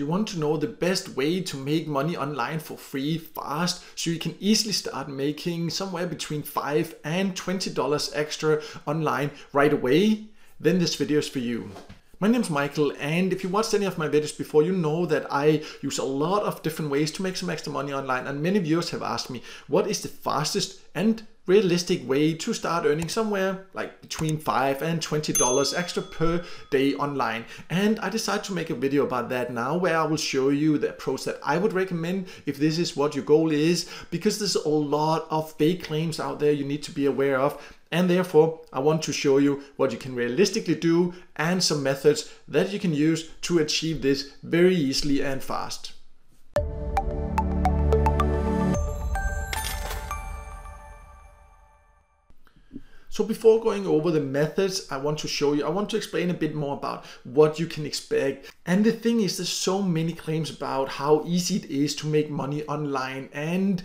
Do you want to know the best way to make money online for free, fast, so you can easily start making somewhere between $5 and $20 extra online right away? Then this video is for you. My name is Michael, and if you watched any of my videos before, you know that I use a lot of different ways to make some extra money online, and many viewers have asked me what is the fastest and realistic way to start earning somewhere like between $5 and $20 extra per day online. And I decided to make a video about that now, where I will show you the approach that I would recommend if this is what your goal is, because there's a lot of fake claims out there you need to be aware of. And therefore, I want to show you what you can realistically do and some methods that you can use to achieve this very easily and fast. So before going over the methods I want to explain a bit more about what you can expect. And the thing is, there's so many claims about how easy it is to make money online, and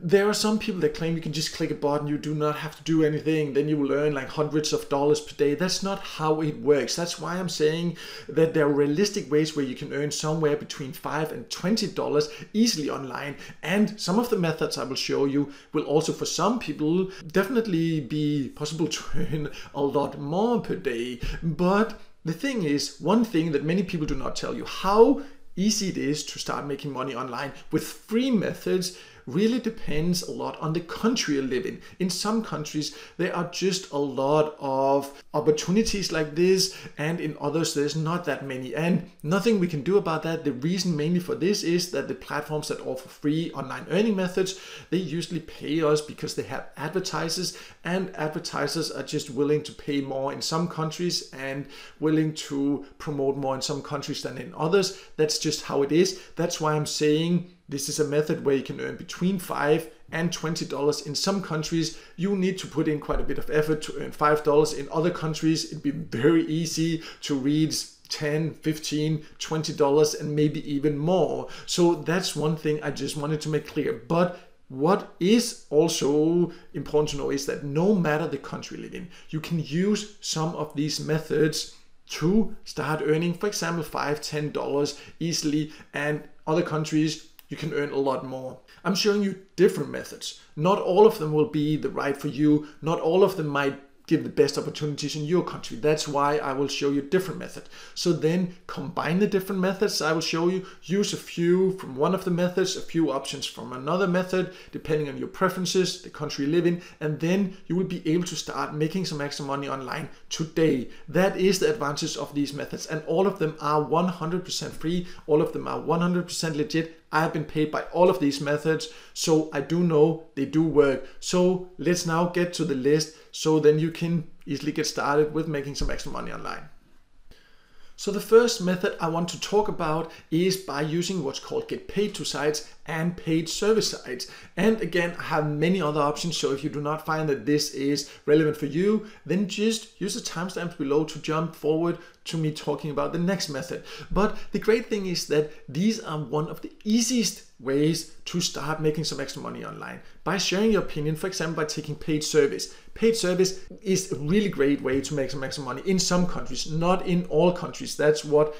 there are some people that claim you can just click a button, you do not have to do anything, then you will earn like hundreds of dollars per day. That's not how it works. That's why I'm saying that there are realistic ways where you can earn somewhere between $5 and $20 easily online. And some of the methods I will show you will also, for some people, definitely be possible to earn a lot more per day. But the thing is, one thing that many people do not tell you, how easy it is to start making money online with free methods, really depends a lot on the country you live in. In some countries, there are just a lot of opportunities like this, and in others, there's not that many, and nothing we can do about that. The reason mainly for this is that the platforms that offer free online earning methods, they usually pay us because they have advertisers, and advertisers are just willing to pay more in some countries and willing to promote more in some countries than in others. That's just how it is. That's why I'm saying this is a method where you can earn between $5 and $20. In some countries, you need to put in quite a bit of effort to earn $5. In other countries, it'd be very easy to reach $10, $15, $20 and maybe even more. So that's one thing I just wanted to make clear. But what is also important to know is that no matter the country you live in, you can use some of these methods to start earning, for example, $5, $10 easily, and other countries you can earn a lot more. I'm showing you different methods. Not all of them will be the right for you. Not all of them might give the best opportunities in your country. That's why I will show you different methods. So then combine the different methods I will show you. Use a few from one of the methods, a few options from another method, depending on your preferences, the country you live in, and then you will be able to start making some extra money online today. That is the advantage of these methods, and all of them are 100% free. All of them are 100% legit. I have been paid by all of these methods, so I do know they do work. So let's now get to the list, so then you can easily get started with making some extra money online. So the first method I want to talk about is by using what's called get paid to sites and paid service sites. And again, I have many other options, so if you do not find that this is relevant for you, then just use the timestamps below to jump forward to me talking about the next method. But the great thing is that these are one of the easiest ways to start making some extra money online. By sharing your opinion, for example, by taking paid service. Paid service is a really great way to make some extra money in some countries, not in all countries. That's what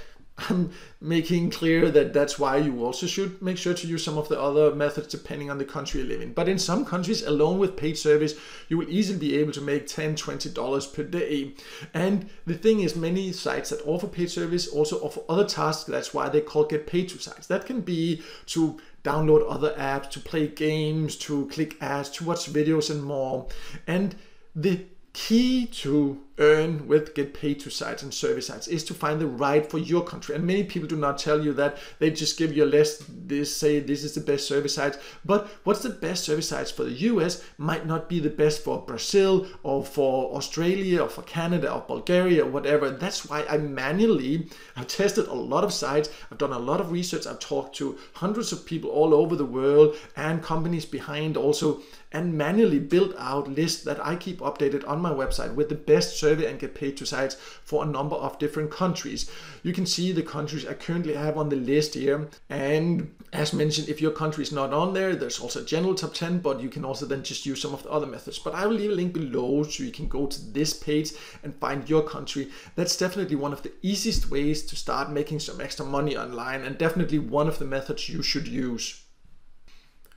I'm making clear, that's why you also should make sure to use some of the other methods depending on the country you live in. But in some countries, alone with paid service, you will easily be able to make $10, $20 per day. And the thing is, many sites that offer paid service also offer other tasks. That's why they call get paid to sites. That can be to download other apps, to play games, to click ads, to watch videos and more. And the key to earn with get paid to sites and service sites is to find the right for your country. And many people do not tell you that. They just give you a list, they say this is the best service sites, but what's the best service sites for the US might not be the best for Brazil or for Australia or for Canada or Bulgaria or whatever. That's why I've tested a lot of sites, I've done a lot of research, I've talked to hundreds of people all over the world and companies behind also, and manually built out lists that I keep updated on my website with the best service survey and get paid to sites for a number of different countries. You can see the countries I currently have on the list here, and as mentioned, if your country is not on there, there's also a general top 10, but you can also then just use some of the other methods. But I will leave a link below so you can go to this page and find your country. That's definitely one of the easiest ways to start making some extra money online, and definitely one of the methods you should use.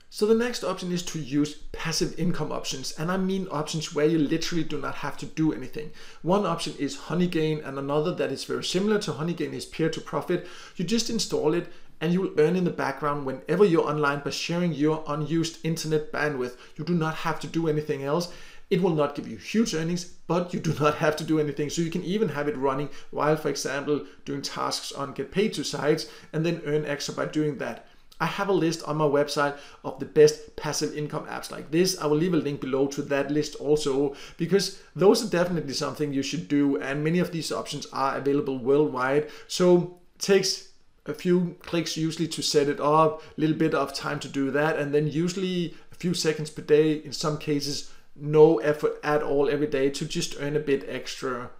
So the next option is to use passive income options, and I mean options where you literally do not have to do anything. One option is Honeygain, and another that is very similar to Honeygain is Peer2Profit. You just install it and you will earn in the background whenever you're online by sharing your unused internet bandwidth. You do not have to do anything else. It will not give you huge earnings, but you do not have to do anything. So you can even have it running while, for example, doing tasks on Get Paid To sites and then earn extra by doing that. I have a list on my website of the best passive income apps like this. I will leave a link below to that list also, because those are definitely something you should do, and many of these options are available worldwide. So it takes a few clicks usually to set it up, a little bit of time to do that, and then usually a few seconds per day, in some cases no effort at all every day to just earn a bit extra.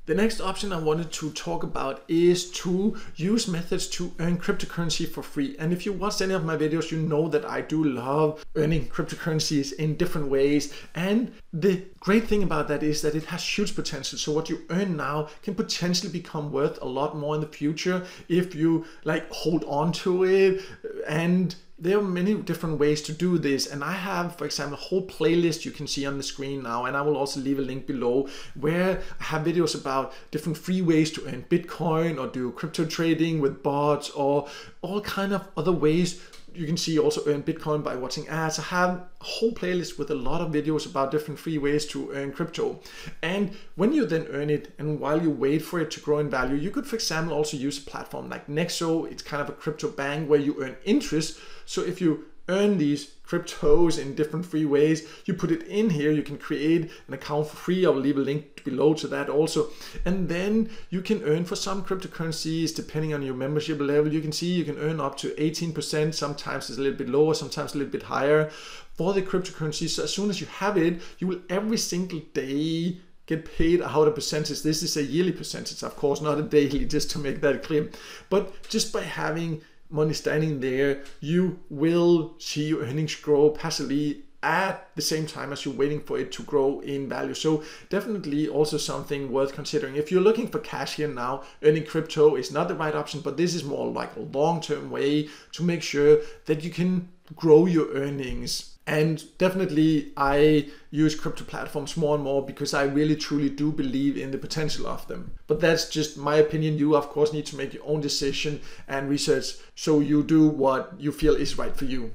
The next option I wanted to talk about is to use methods to earn cryptocurrency for free. And if you watched any of my videos, you know that I do love earning cryptocurrencies in different ways. And the great thing about that is that it has huge potential. So what you earn now can potentially become worth a lot more in the future if you hold on to it. And there are many different ways to do this, and I have, for example, a whole playlist you can see on the screen now, and I will also leave a link below where I have videos about different free ways to earn Bitcoin or do crypto trading with bots or all kind of other ways. You can see also earn Bitcoin by watching ads. I have a whole playlist with a lot of videos about different free ways to earn crypto. And when you then earn it and while you wait for it to grow in value, you could, for example, also use a platform like Nexo. It's kind of a crypto bank where you earn interest. So if you earn these cryptos in different free ways, you put it in here, you can create an account for free. I will leave a link below to that also, and then you can earn for some cryptocurrencies depending on your membership level. You can see you can earn up to 18%, sometimes it's a little bit lower, sometimes a little bit higher for the cryptocurrencies. So as soon as you have it, you will every single day get paid out a percentage. This is a yearly percentage, of course, not a daily, just to make that clear. But just by having money standing there, you will see your earnings grow passively at the same time as you're waiting for it to grow in value. So definitely also something worth considering. If you're looking for cash here now, earning crypto is not the right option, but this is more like a long-term way to make sure that you can grow your earnings. And definitely I use crypto platforms more and more because I really truly do believe in the potential of them. But that's just my opinion. You of course need to make your own decision and research so you do what you feel is right for you.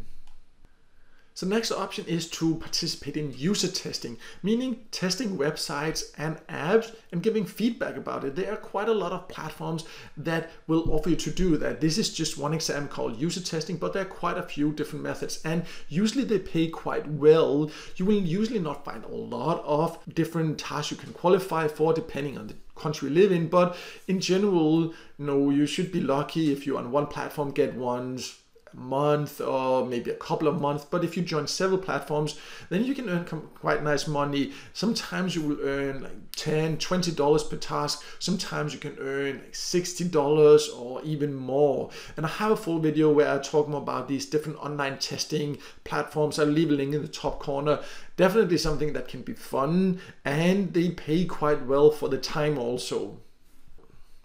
So the next option is to participate in user testing, meaning testing websites and apps and giving feedback about it. There are quite a lot of platforms that will offer you to do that. This is just one example called user testing, but there are quite a few different methods, and usually they pay quite well. You will usually not find a lot of different tasks you can qualify for depending on the country you live in, but in general, you should be lucky if you on one platform get once a month or maybe a couple of months. But if you join several platforms, then you can earn quite nice money. Sometimes you will earn like $10, $20 per task. Sometimes you can earn like $60 or even more. And I have a full video where I talk more about these different online testing platforms. I'll leave a link in the top corner. Definitely something that can be fun, and they pay quite well for the time also.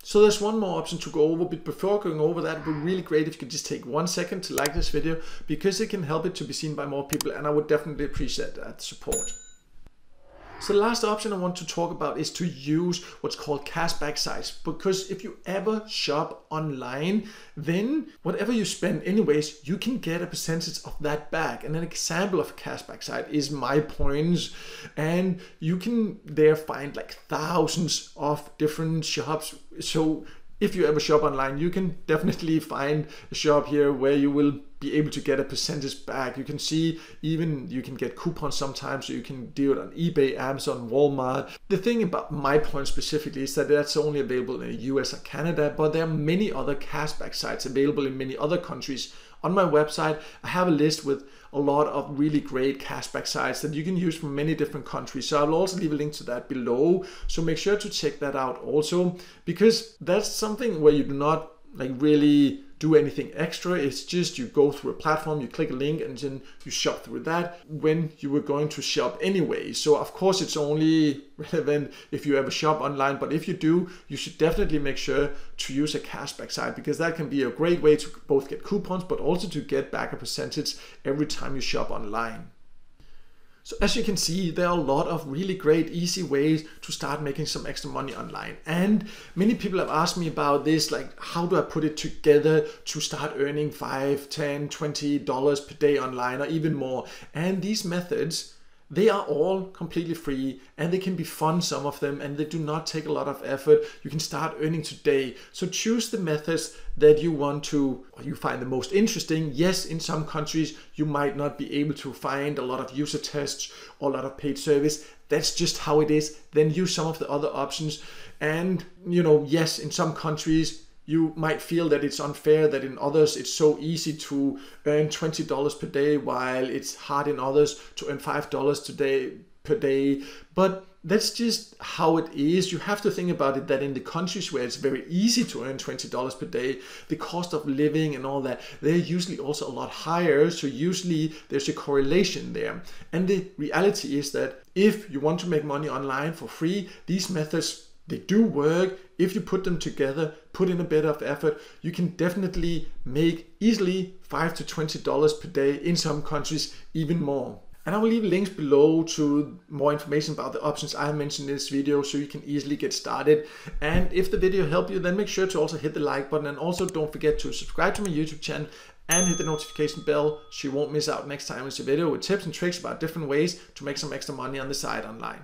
So there's one more option to go over, but before going over that, it would be really great if you could just take 1 second to like this video, because it can help it to be seen by more people, and I would definitely appreciate that support. So the last option I want to talk about is to use what's called cashback sites, because if you ever shop online, then whatever you spend anyways, you can get a percentage of that back. And an example of a cashback site is MyPoints, and you can there find like thousands of different shops. So if you ever shop online, you can definitely find a shop here where you will be able to get a percentage back. You can see even you can get coupons sometimes, so you can do it on eBay, Amazon, Walmart. The thing about MyPoints specifically is that that's only available in the US or Canada, but there are many other cashback sites available in many other countries. On my website, I have a list with a lot of really great cashback sites that you can use from many different countries. So I'll also leave a link to that below. So make sure to check that out also, because that's something where you do not like really do anything extra. It's just you go through a platform, you click a link, and then you shop through that when you were going to shop anyway. So of course it's only relevant if you ever shop online, but if you do, you should definitely make sure to use a cashback site, because that can be a great way to both get coupons but also to get back a percentage every time you shop online. So as you can see, there are a lot of really great, easy ways to start making some extra money online. And many people have asked me about this, like how do I put it together to start earning $5, $10, $20 per day online or even more. And these methods, they are all completely free and they can be fun, some of them, and they do not take a lot of effort. You can start earning today. So choose the methods that you want to, or you find the most interesting. Yes, in some countries, you might not be able to find a lot of user tests or a lot of paid service. That's just how it is. Then use some of the other options. And, yes, in some countries, you might feel that it's unfair that in others it's so easy to earn $20 per day while it's hard in others to earn $5 per day. But that's just how it is. You have to think about it that in the countries where it's very easy to earn $20 per day, the cost of living and all that, they're usually also a lot higher. So usually there's a correlation there. And the reality is that if you want to make money online for free, these methods, they do work. If you put them together, put in a bit of effort, you can definitely make easily $5 to $20 per day, in some countries even more. And I will leave links below to more information about the options I mentioned in this video so you can easily get started. And if the video helped you, then make sure to also hit the like button, and also don't forget to subscribe to my YouTube channel and hit the notification bell so you won't miss out next time it's a video with tips and tricks about different ways to make some extra money on the side online.